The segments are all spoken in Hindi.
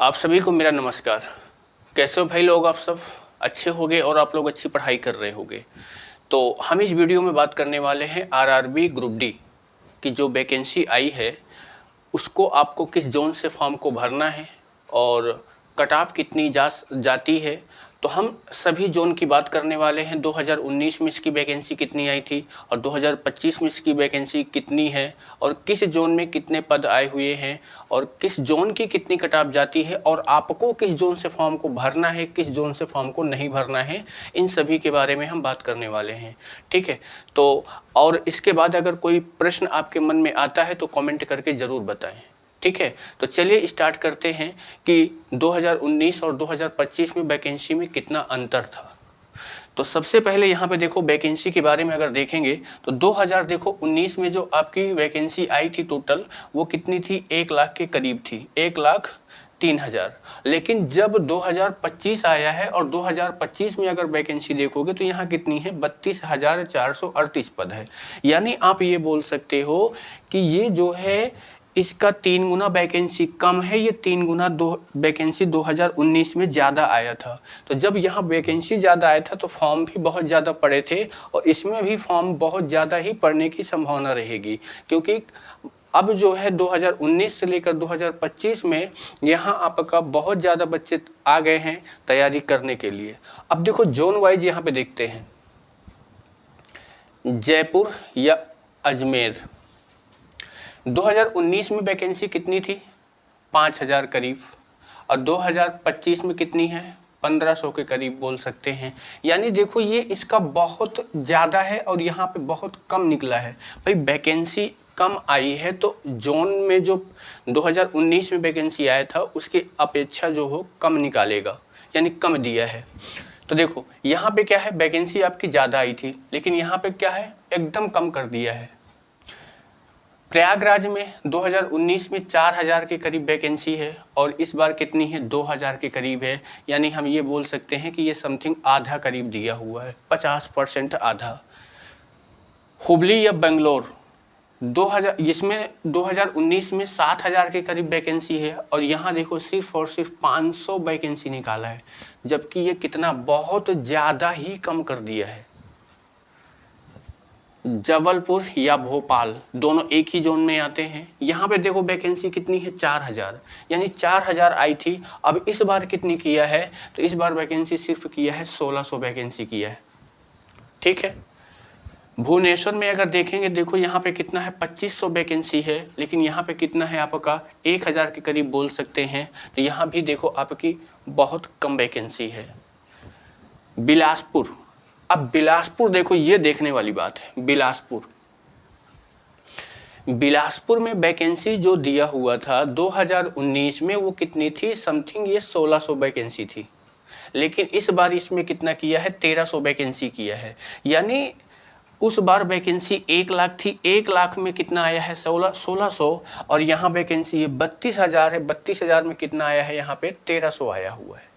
आप सभी को मेरा नमस्कार। कैसे हो भाई लोग? आप सब अच्छे होंगे और आप लोग अच्छी पढ़ाई कर रहे होंगे। तो हम इस वीडियो में बात करने वाले हैं आरआरबी ग्रुप डी की जो वैकेंसी आई है उसको आपको किस जोन से फॉर्म को भरना है और कट ऑफ कितनी जाती है। तो हम सभी जोन की बात करने वाले हैं। 2019 में इसकी वैकेंसी कितनी आई थी और 2025 में इसकी वैकेंसी कितनी है और किस जोन में कितने पद आए हुए हैं और किस जोन की कितनी कट ऑफ जाती है और आपको किस जोन से फॉर्म को भरना है, किस जोन से फॉर्म को नहीं भरना है, इन सभी के बारे में हम बात करने वाले हैं। ठीक है, तो और इसके बाद अगर कोई प्रश्न आपके मन में आता है तो कमेंट करके ज़रूर बताएं। ठीक है, तो चलिए स्टार्ट करते हैं कि 2019 और 2025 में वैकेंसी में कितना अंतर था। तो सबसे पहले यहाँ पे देखो वैकेंसी के बारे में अगर देखेंगे तो 2019 में जो आपकी वैकेंसी आई थी टोटल वो कितनी थी? 1 लाख के करीब थी, 1,03,000। लेकिन जब 2025 आया है और 2025 में अगर वैकेंसी देखोगे तो यहाँ कितनी है? 32,438 पद है। यानी आप ये बोल सकते हो कि ये जो है इसका 3 गुना वैकेंसी कम है, ये 3 गुना वैकेंसी 2019 में ज़्यादा आया था। तो जब यहाँ वैकेंसी ज़्यादा आया था तो फॉर्म भी बहुत ज़्यादा पड़े थे और इसमें भी फॉर्म बहुत ज़्यादा ही पड़ने की संभावना रहेगी, क्योंकि अब जो है 2019 से लेकर 2025 में यहाँ आपका बहुत ज़्यादा बच्चे आ गए हैं तैयारी करने के लिए। अब देखो जोन वाइज यहाँ पे देखते हैं, जयपुर या अजमेर। 2019 में वैकेंसी कितनी थी? 5,000 करीब, और 2025 में कितनी है? 1,500 के करीब बोल सकते हैं। यानी देखो ये इसका बहुत ज़्यादा है और यहाँ पे बहुत कम निकला है। भाई वैकेंसी कम आई है तो जोन में जो 2019 में वैकेंसी आया था उसकी अपेक्षा जो हो कम निकालेगा, यानी कम दिया है। तो देखो यहाँ पे क्या है, वैकेंसी आपकी ज़्यादा आई थी लेकिन यहाँ पे क्या है, एकदम कम कर दिया है। प्रयागराज में 2019 में 4,000 के करीब वैकेंसी है और इस बार कितनी है? 2,000 के करीब है। यानी हम ये बोल सकते हैं कि ये समथिंग आधा करीब दिया हुआ है, 50% आधा। हुबली या बेंगलोर 2000, इसमें 2019 में 7,000 के करीब वैकेंसी है और यहाँ देखो सिर्फ और सिर्फ 500 वैकेंसी निकाला है, जबकि ये कितना बहुत ज़्यादा ही कम कर दिया है। जबलपुर या भोपाल दोनों एक ही जोन में आते हैं। यहाँ पे देखो वैकेंसी कितनी है? 4,000, यानी 4,000 आई थी। अब इस बार कितनी किया है? तो इस बार वैकेंसी सिर्फ किया है 1,600 वैकेंसी किया है। ठीक है, भुवनेश्वर में अगर देखेंगे, देखो यहाँ पे कितना है? 2,500 वैकेंसी है, लेकिन यहाँ पे कितना है आपका? 1,000 के करीब बोल सकते हैं। तो यहाँ भी देखो आपकी बहुत कम वैकेंसी है। बिलासपुर, अब बिलासपुर देखो ये देखने वाली बात है। बिलासपुर में वैकेंसी जो दिया हुआ था 2019 में वो कितनी थी? समथिंग ये 1,600 वैकेंसी थी, लेकिन इस बार इसमें कितना किया है? 1,300 वैकेंसी किया है। यानी उस बार वैकेंसी 1 लाख थी, 1 लाख में कितना आया है? 1,600, और यहाँ वैकेंसी 32,000 है। 32,000 में कितना आया है? यहाँ पे 1,300 आया हुआ है।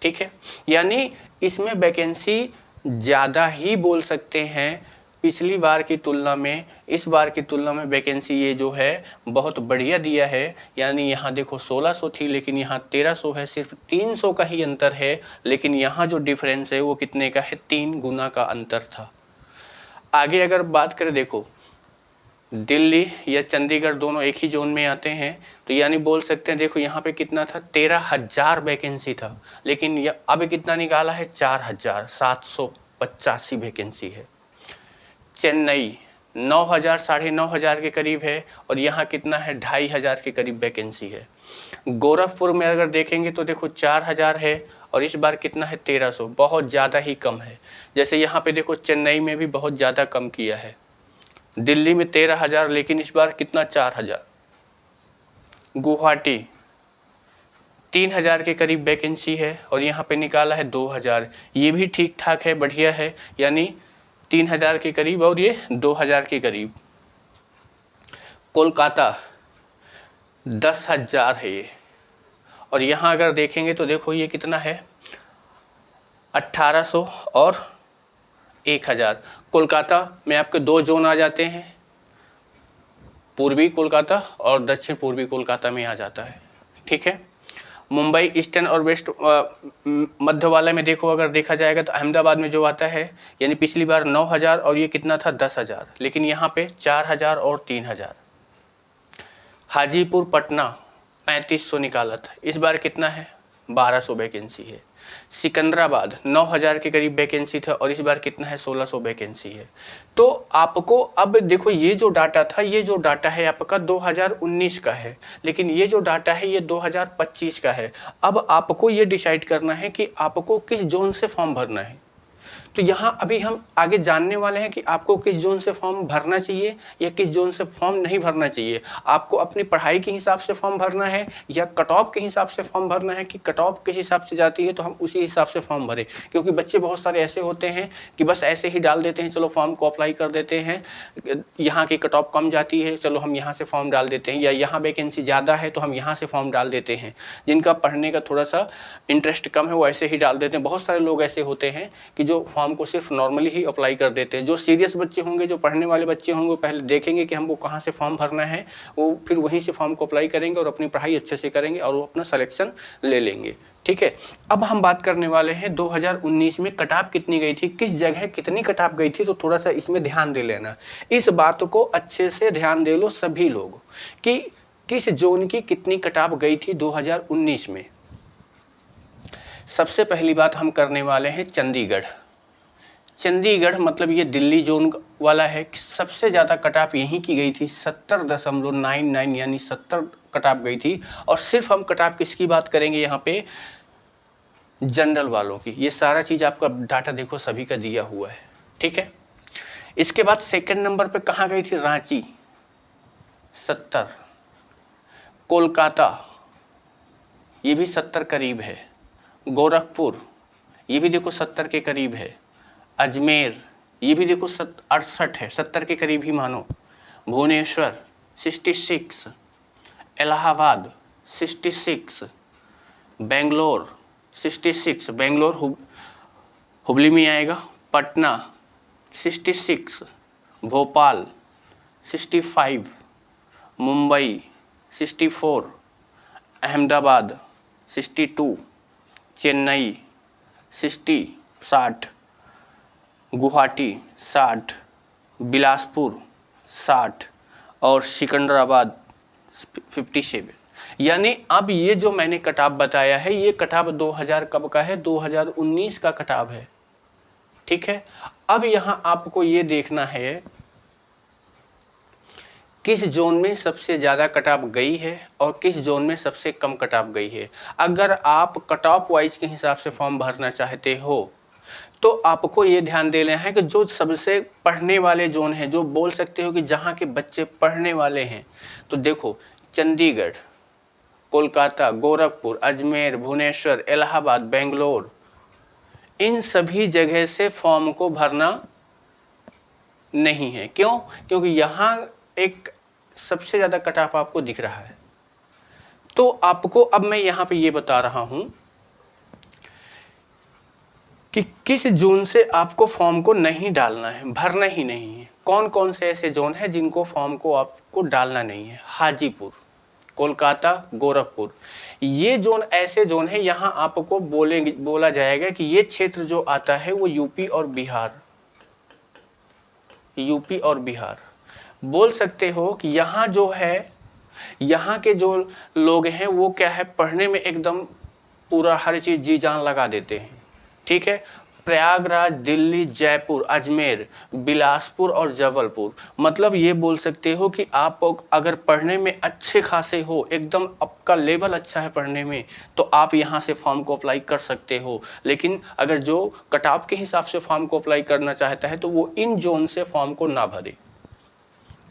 ठीक है, यानी इसमें वैकेंसी ज़्यादा ही बोल सकते हैं पिछली बार की तुलना में। इस बार की तुलना में वैकेंसी ये जो है बहुत बढ़िया दिया है। यानी यहाँ देखो 1,600 थी लेकिन यहाँ 1,300 है, सिर्फ 300 का ही अंतर है। लेकिन यहाँ जो डिफरेंस है वो कितने का है? 3 गुना का अंतर था। आगे अगर बात करें, देखो दिल्ली या चंडीगढ़ दोनों एक ही जोन में आते हैं, तो यानी बोल सकते हैं देखो यहाँ पे कितना था? 13,000 वैकेंसी था, लेकिन अब कितना निकाला है? 4,785 वैकेंसी है। चेन्नई 9,000 9,500 के करीब है और यहाँ कितना है? 2,500 के करीब वैकेंसी है। गोरखपुर में अगर देखेंगे तो देखो 4,000 है और इस बार कितना है? 1,300, बहुत ज़्यादा ही कम है। जैसे यहाँ पे देखो चेन्नई में भी बहुत ज़्यादा कम किया है। दिल्ली में 13,000, लेकिन इस बार कितना? 4,000। गुवाहाटी 3,000 के करीब वैकेंसी है और यहाँ पे निकाला है 2,000। ये भी ठीक ठाक है, बढ़िया है, यानी 3,000 के करीब और ये 2,000 के करीब। कोलकाता 10,000 है ये, और यहाँ अगर देखेंगे तो देखो ये कितना है? 1,800 और 1,000। कोलकाता में आपके 2 जोन आ जाते हैं, पूर्वी कोलकाता और दक्षिण पूर्वी कोलकाता में आ जाता है। ठीक है, मुंबई ईस्टर्न और वेस्ट मध्य वाले में देखो, अगर देखा जाएगा तो अहमदाबाद में जो आता है, यानी पिछली बार 9,000 और ये कितना था 10,000, लेकिन यहाँ पे 4,000 और 3,000। हाजीपुर पटना 3500 निकाला था, इस बार कितना है 1200 वैकेंसी है। सिकंदराबाद 9,000 के करीब वैकेंसी था और इस बार कितना है 1,600 वैकेंसी है। तो आपको अब देखो, ये जो डाटा था, ये जो डाटा है आपका 2019 का है, लेकिन ये जो डाटा है ये 2025 का है। अब आपको ये डिसाइड करना है कि आपको किस जोन से फॉर्म भरना है। तो यहाँ अभी हम आगे जानने वाले हैं कि आपको किस जोन से फॉर्म भरना चाहिए या किस जोन से फॉर्म नहीं भरना चाहिए। आपको अपनी पढ़ाई के हिसाब से फॉर्म भरना है या कट ऑफ के हिसाब से फॉर्म भरना है कि कट ऑफ किस हिसाब से जाती है तो हम उसी हिसाब से फॉर्म भरें। क्योंकि बच्चे बहुत सारे ऐसे होते हैं कि बस ऐसे ही डाल देते हैं, चलो फॉर्म को अप्लाई कर देते हैं, यहाँ की कट ऑफ कम जाती है चलो हम यहाँ से फॉर्म डाल देते हैं, या यहाँ वैकेंसी ज़्यादा है तो हम यहाँ से फॉर्म डाल देते हैं। जिनका पढ़ने का थोड़ा सा इंटरेस्ट कम है वो ऐसे ही डाल देते हैं। बहुत सारे लोग ऐसे होते हैं कि जो फॉर्म को सिर्फ नॉर्मली ही अप्लाई कर देते हैं। जो सीरियस बच्चे होंगे, जो पढ़ने वाले बच्चे होंगे, वो पहले देखेंगे कि हमको कहाँ से फॉर्म भरना है, वो फिर वहीं से फॉर्म को अप्लाई करेंगे और अपनी पढ़ाई अच्छे से करेंगे और वो अपना सिलेक्शन ले लेंगे। ठीक है, अब हम बात करने वाले हैं 2019 में कटाप कितनी गई थी, किस जगह कितनी कटाप गई थी। तो थोड़ा सा इसमें ध्यान दे लेना, इस बात को अच्छे से ध्यान दे लो सभी लोग कि किस जोन की कितनी कटाप गई थी 2019 में। सबसे पहली बात हम करने वाले हैं चंडीगढ़। चंडीगढ़ मतलब ये दिल्ली जोन वाला है। सबसे ज़्यादा कटाप यहीं की गई थी 70.99, यानी 70 कटाप गई थी। और सिर्फ हम कटाप किसकी बात करेंगे यहाँ पे, जनरल वालों की। ये सारा चीज़ आपका डाटा देखो सभी का दिया हुआ है। ठीक है, इसके बाद सेकंड नंबर पे कहाँ गई थी, रांची 70, कोलकाता ये भी 70 करीब है, गोरखपुर ये भी देखो 70 के करीब है, अजमेर ये भी देखो 68 है, 70 के करीब ही मानो, भुवनेश्वर 66, इलाहाबाद 66, बेंगलोर 66, बेंगलोर हुबली में आएगा, पटना 66, भोपाल 65, मुंबई 64, अहमदाबाद 62, चेन्नई 60, गुवाहाटी 60, बिलासपुर 60 और सिकंदराबाद 57। यानी अब ये जो मैंने कटाप बताया है ये कटाप 2000 कब का है, 2019 का कटाप है। ठीक है, अब यहाँ आपको ये देखना है किस जोन में सबसे ज़्यादा कटाप गई है और किस जोन में सबसे कम कटाप गई है। अगर आप कटऑफ वाइज के हिसाब से फॉर्म भरना चाहते हो तो आपको ये ध्यान देना है कि जो सबसे पढ़ने वाले जोन है, जो बोल सकते हो कि जहाँ के बच्चे पढ़ने वाले हैं, तो देखो चंडीगढ़, कोलकाता, गोरखपुर, अजमेर, भुवनेश्वर, इलाहाबाद, बेंगलोर, इन सभी जगह से फॉर्म को भरना नहीं है। क्यों? क्योंकि यहाँ एक सबसे ज़्यादा कटाप आपको दिख रहा है। तो आपको अब मैं यहाँ पे ये बता रहा हूँ कि किस जोन से आपको फॉर्म को नहीं डालना है, भरना ही नहीं है। कौन कौन से ऐसे जोन हैं जिनको फॉर्म को आपको डालना नहीं है। हाजीपुर, कोलकाता, गोरखपुर, ये जोन ऐसे जोन है, यहाँ आपको बोला जाएगा कि ये क्षेत्र जो आता है वो यूपी और बिहार बोल सकते हो कि यहाँ जो है, यहाँ के जो लोग हैं वो क्या है, पढ़ने में एकदम पूरा हर चीज़ जी जान लगा देते हैं। ठीक है, प्रयागराज, दिल्ली, जयपुर, अजमेर, बिलासपुर और जबलपुर, मतलब ये बोल सकते हो कि आप अगर पढ़ने में अच्छे खासे हो, एकदम आपका लेवल अच्छा है पढ़ने में, तो आप यहाँ से फॉर्म को अप्लाई कर सकते हो। लेकिन अगर जो कटऑफ के हिसाब से फॉर्म को अप्लाई करना चाहता है तो वो इन जोन से फॉर्म को ना भरे।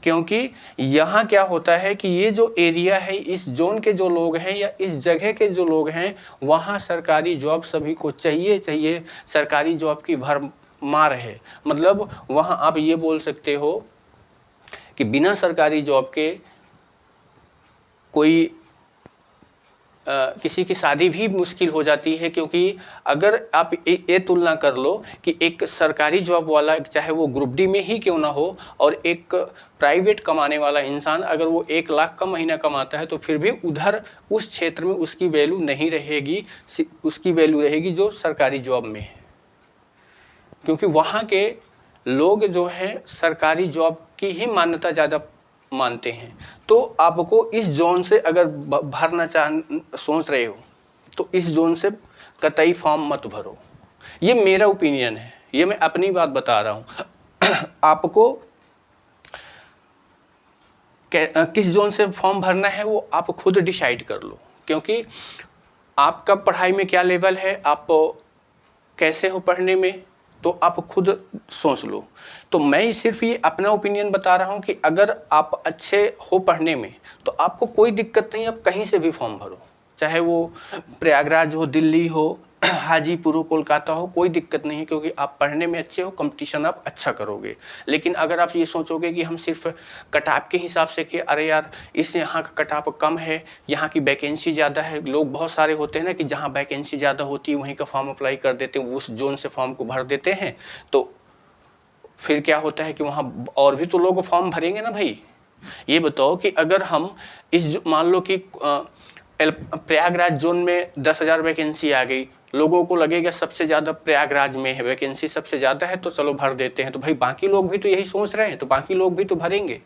क्योंकि यहाँ क्या होता है कि ये जो एरिया है, इस जोन के जो लोग हैं या इस जगह के जो लोग हैं, वहाँ सरकारी जॉब सभी को चाहिए, सरकारी जॉब की भरमार है। मतलब वहाँ आप ये बोल सकते हो कि बिना सरकारी जॉब के कोई किसी की शादी भी मुश्किल हो जाती है, क्योंकि अगर आप ये तुलना कर लो कि एक सरकारी जॉब वाला, चाहे वो ग्रुप डी में ही क्यों ना हो, और एक प्राइवेट कमाने वाला इंसान, अगर वो 1 लाख का महीना कमाता है तो फिर भी उधर उस क्षेत्र में उसकी वैल्यू नहीं रहेगी, उसकी वैल्यू रहेगी जो सरकारी जॉब में है, क्योंकि वहाँ के लोग जो है सरकारी जॉब की ही मान्यता ज़्यादा मानते हैं। तो आपको इस जोन से अगर भरना सोच रहे हो तो इस जोन से कतई फॉर्म मत भरो। ये मेरा ओपिनियन है, ये मैं अपनी बात बता रहा हूँ। आपको किस जोन से फॉर्म भरना है वो आप खुद डिसाइड कर लो, क्योंकि आपका पढ़ाई में क्या लेवल है, आप कैसे हो पढ़ने में, तो आप खुद सोच लो। तो मैं सिर्फ ये अपना ओपिनियन बता रहा हूँ कि अगर आप अच्छे हो पढ़ने में तो आपको कोई दिक्कत नहीं, आप कहीं से भी फॉर्म भरो, चाहे वो प्रयागराज हो, दिल्ली हो, हाजीपुर हो, कोलकाता हो, कोई दिक्कत नहीं है, क्योंकि आप पढ़ने में अच्छे हो, कंपटीशन आप अच्छा करोगे। लेकिन अगर आप ये सोचोगे कि हम सिर्फ कटऑफ के हिसाब से कि अरे यार इस यहाँ का कटऑफ कम है, यहाँ की वैकेंसी ज़्यादा है, लोग बहुत सारे होते हैं ना कि जहाँ वैकेंसी ज़्यादा होती है वहीं का फॉर्म अप्लाई कर देते हैं, उस जोन से फॉर्म को भर देते हैं, तो फिर क्या होता है कि वहाँ और भी तो लोग फॉर्म भरेंगे ना भाई। ये बताओ कि अगर हम मान लो कि प्रयागराज जोन में 10,000 वैकेंसी आ गई, लोगों को लगेगा सबसे ज़्यादा प्रयागराज में है, वैकेंसी सबसे ज़्यादा है तो चलो भर देते हैं, तो भाई बाकी लोग भी तो यही सोच रहे हैं, तो बाकी लोग भी तो भरेंगे।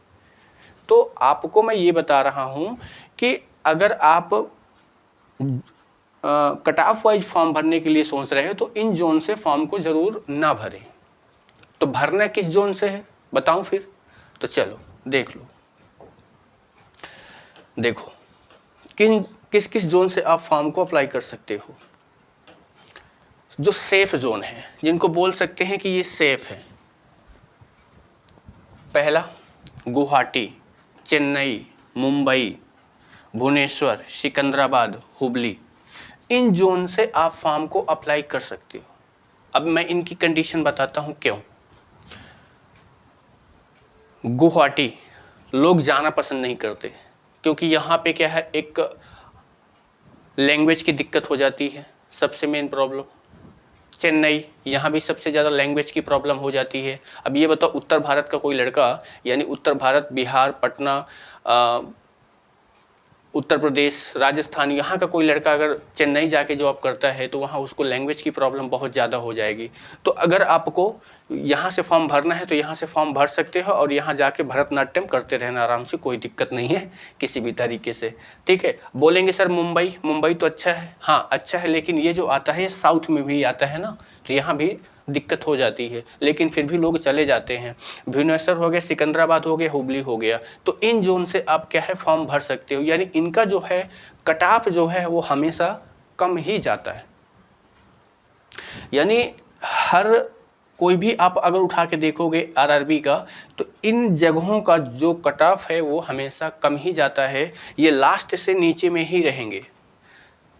तो आपको मैं ये बता रहा हूँ कि अगर आप कट ऑफ वाइज फॉर्म भरने के लिए सोच रहे हो तो इन जोन से फॉर्म को ज़रूर ना भरें। तो भरना किस जोन से है बताऊं फिर? तो चलो देख लो। देखो किस किस जोन से आप फॉर्म को अप्लाई कर सकते हो। जो सेफ जोन है, जिनको बोल सकते हैं कि ये सेफ है, पहला गुवाहाटी, चेन्नई, मुंबई, भुवनेश्वर, सिकंदराबाद, हुबली, इन जोन से आप फॉर्म को अप्लाई कर सकते हो। अब मैं इनकी कंडीशन बताता हूं क्यों। गुवाहाटी लोग जाना पसंद नहीं करते, क्योंकि यहाँ पे क्या है, एक लैंग्वेज की दिक्कत हो जाती है, सबसे मेन प्रॉब्लम। चेन्नई, यहाँ भी सबसे ज़्यादा लैंग्वेज की प्रॉब्लम हो जाती है। अब ये बताओ उत्तर भारत का कोई लड़का, यानी उत्तर भारत, बिहार, पटना, उत्तर प्रदेश, राजस्थान, यहाँ का कोई लड़का अगर चेन्नई जाके जॉब करता है तो वहाँ उसको लैंग्वेज की प्रॉब्लम बहुत ज़्यादा हो जाएगी। तो अगर आपको यहाँ से फॉर्म भरना है तो यहाँ से फॉर्म भर सकते हो और यहाँ जाके भरतनाट्यम करते रहना आराम से, कोई दिक्कत नहीं है किसी भी तरीके से। ठीक है। बोलेंगे सर मुंबई तो अच्छा है, हाँ अच्छा है, लेकिन ये जो आता है ये साउथ में भी आता है ना, तो यहाँ भी दिक्कत हो जाती है, लेकिन फिर भी लोग चले जाते हैं। भुवनेश्वर हो गया, सिकंदराबाद हो गया, हुबली हो गया, तो इन जोन से आप क्या है फॉर्म भर सकते हो। यानी इनका जो है कट ऑफ जो है वो हमेशा कम ही जाता है। यानी हर कोई भी आप अगर उठा के देखोगे आरआरबी का, तो इन जगहों का जो कट ऑफ है वो हमेशा कम ही जाता है, ये लास्ट से नीचे में ही रहेंगे।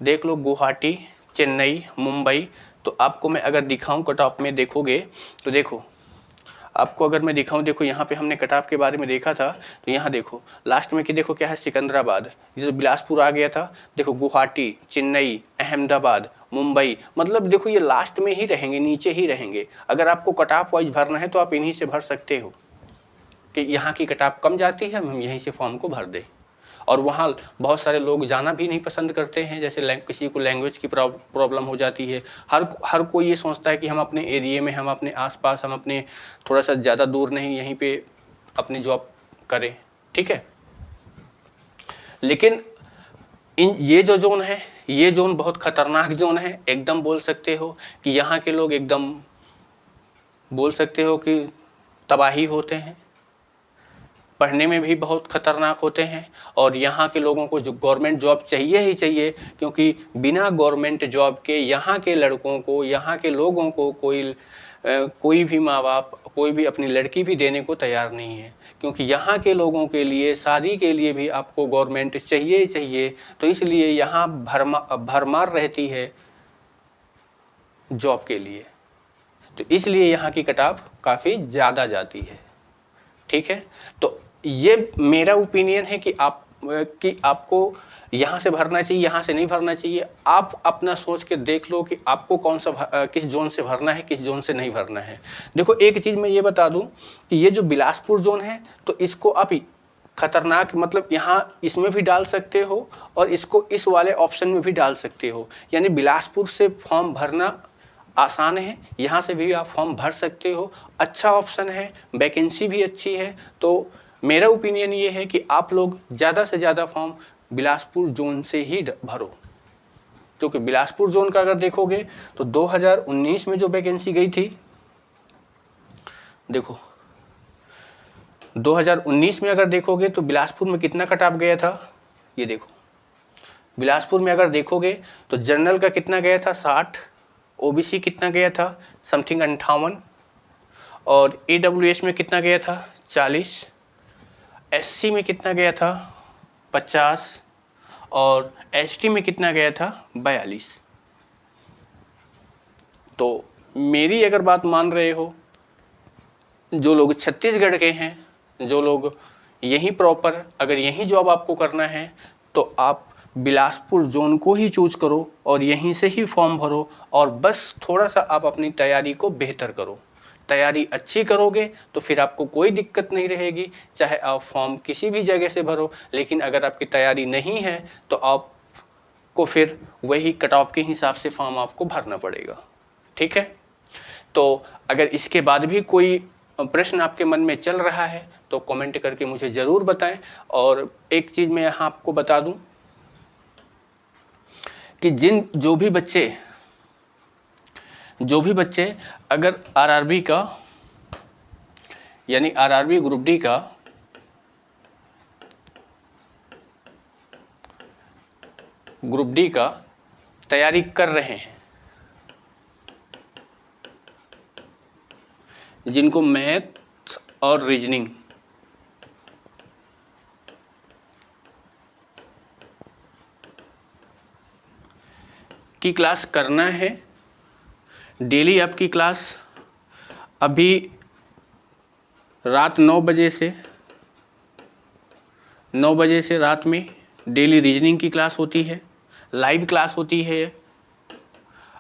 देख लो गुवाहाटी, चेन्नई, मुंबई, तो आपको मैं अगर दिखाऊं कट ऑफ में देखोगे तो देखो, आपको अगर मैं दिखाऊं, देखो यहाँ पे हमने कट ऑफ के बारे में देखा था, तो यहाँ देखो लास्ट में कि देखो क्या है, सिकंदराबाद, ये जो बिलासपुर आ गया था, देखो गुवाहाटी, चेन्नई, अहमदाबाद, मुंबई, मतलब देखो ये लास्ट में ही रहेंगे, नीचे ही रहेंगे। अगर आपको कट ऑफ वाइज भरना है तो आप इन्हीं से भर सकते हो कि यहाँ की कट ऑफ कम जाती है, हम यहीं से फॉर्म को भर दें। और वहाँ बहुत सारे लोग जाना भी नहीं पसंद करते हैं, जैसे किसी को लैंग्वेज की प्रॉब्लम हो जाती है। हर कोई ये सोचता है कि हम अपने एरिया में, हम अपने आसपास, हम अपने थोड़ा सा ज़्यादा दूर नहीं, यहीं पे अपनी जॉब करें। ठीक है। लेकिन ये जो जोन है, ये जोन बहुत खतरनाक जोन है, एकदम बोल सकते हो कि यहाँ के लोग एकदम बोल सकते हो कि तबाही होते हैं, पढ़ने में भी बहुत खतरनाक होते हैं। और यहाँ के लोगों को जो गवर्नमेंट जॉब चाहिए ही चाहिए, क्योंकि बिना गवर्नमेंट जॉब के यहाँ के लड़कों को, यहाँ के लोगों को कोई भी माँ बाप, कोई भी अपनी लड़की भी देने को तैयार नहीं है, क्योंकि यहाँ के लोगों के लिए शादी के लिए भी आपको गवर्नमेंट चाहिए ही चाहिए। तो इसलिए यहाँ भरमार रहती है जॉब के लिए, तो इसलिए यहाँ की कट ऑफ काफ़ी ज़्यादा जाती है। ठीक है। तो ये मेरा ओपिनियन है कि आप कि आपको यहाँ से भरना चाहिए, यहाँ से नहीं भरना चाहिए। आप अपना सोच के देख लो कि आपको कौन सा किस जोन से भरना है, किस जोन से नहीं भरना है। देखो एक चीज़ मैं ये बता दूं कि ये जो बिलासपुर जोन है तो इसको आप खतरनाक मतलब यहाँ इसमें भी डाल सकते हो और इसको इस वाले ऑप्शन में भी डाल सकते हो। यानी बिलासपुर से फॉर्म भरना आसान है, यहाँ से भी आप फॉर्म भर सकते हो। अच्छा ऑप्शन है, वैकेंसी भी अच्छी है। तो मेरा ओपिनियन ये है कि आप लोग ज़्यादा से ज़्यादा फॉर्म बिलासपुर जोन से ही भरो, क्योंकि बिलासपुर जोन का अगर देखोगे तो 2019 में जो वैकेंसी गई थी, देखो 2019 में अगर देखोगे तो बिलासपुर में कितना कट ऑफ गया था, ये देखो बिलासपुर में अगर देखोगे तो जनरल का कितना गया था 60, ओबीसी कितना गया था समथिंग 58, और ईडब्ल्यूएस में कितना गया था 40, एससी में कितना गया था 50 और एसटी में कितना गया था 42। तो मेरी अगर बात मान रहे हो, जो लोग छत्तीसगढ़ के हैं, जो लोग यहीं प्रॉपर अगर यहीं जॉब आपको करना है तो आप बिलासपुर जोन को ही चूज करो और यहीं से ही फॉर्म भरो और बस थोड़ा सा आप अपनी तैयारी को बेहतर करो। तैयारी अच्छी करोगे तो फिर आपको कोई दिक्कत नहीं रहेगी, चाहे आप फॉर्म किसी भी जगह से भरो। लेकिन अगर आपकी तैयारी नहीं है तो आपको फिर वही कट ऑफ के हिसाब से फॉर्म आपको भरना पड़ेगा। ठीक है, तो अगर इसके बाद भी कोई प्रश्न आपके मन में चल रहा है तो कमेंट करके मुझे ज़रूर बताएं। और एक चीज़ मैं यहाँ आपको बता दूं कि जो भी बच्चे अगर आरआरबी का यानी आरआरबी ग्रुप डी का तैयारी कर रहे हैं, जिनको मैथ और रीजनिंग की क्लास करना है, डेली आपकी क्लास अभी रात 9 बजे से रात में डेली रीजनिंग की क्लास होती है, लाइव क्लास होती है।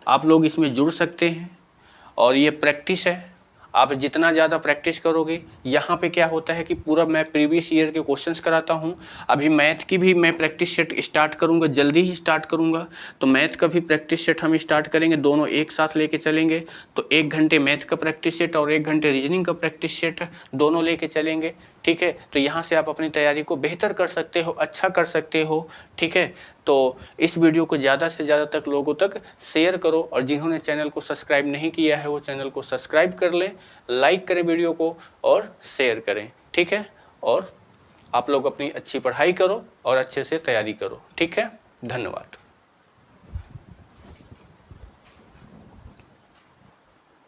आप लोग इसमें जुड़ सकते हैं और ये प्रैक्टिस है। आप जितना ज़्यादा प्रैक्टिस करोगे, यहाँ पे क्या होता है कि पूरा मैं प्रीवियस ईयर के क्वेश्चंस कराता हूँ। अभी मैथ की भी मैं प्रैक्टिस सेट स्टार्ट करूँगा, जल्दी ही स्टार्ट करूँगा। तो मैथ का भी प्रैक्टिस सेट हम स्टार्ट करेंगे, दोनों एक साथ लेके चलेंगे। तो 1 घंटे मैथ का प्रैक्टिस सेट और 1 घंटे रीजनिंग का प्रैक्टिस सेट दोनों लेके चलेंगे। ठीक है, तो यहाँ से आप अपनी तैयारी को बेहतर कर सकते हो, अच्छा कर सकते हो। ठीक है, तो इस वीडियो को ज़्यादा से ज़्यादा तक लोगों तक शेयर करो और जिन्होंने चैनल को सब्सक्राइब नहीं किया है वो चैनल को सब्सक्राइब कर लें, लाइक करें वीडियो को और शेयर करें। ठीक है, और आप लोग अपनी अच्छी पढ़ाई करो और अच्छे से तैयारी करो। ठीक है, धन्यवाद।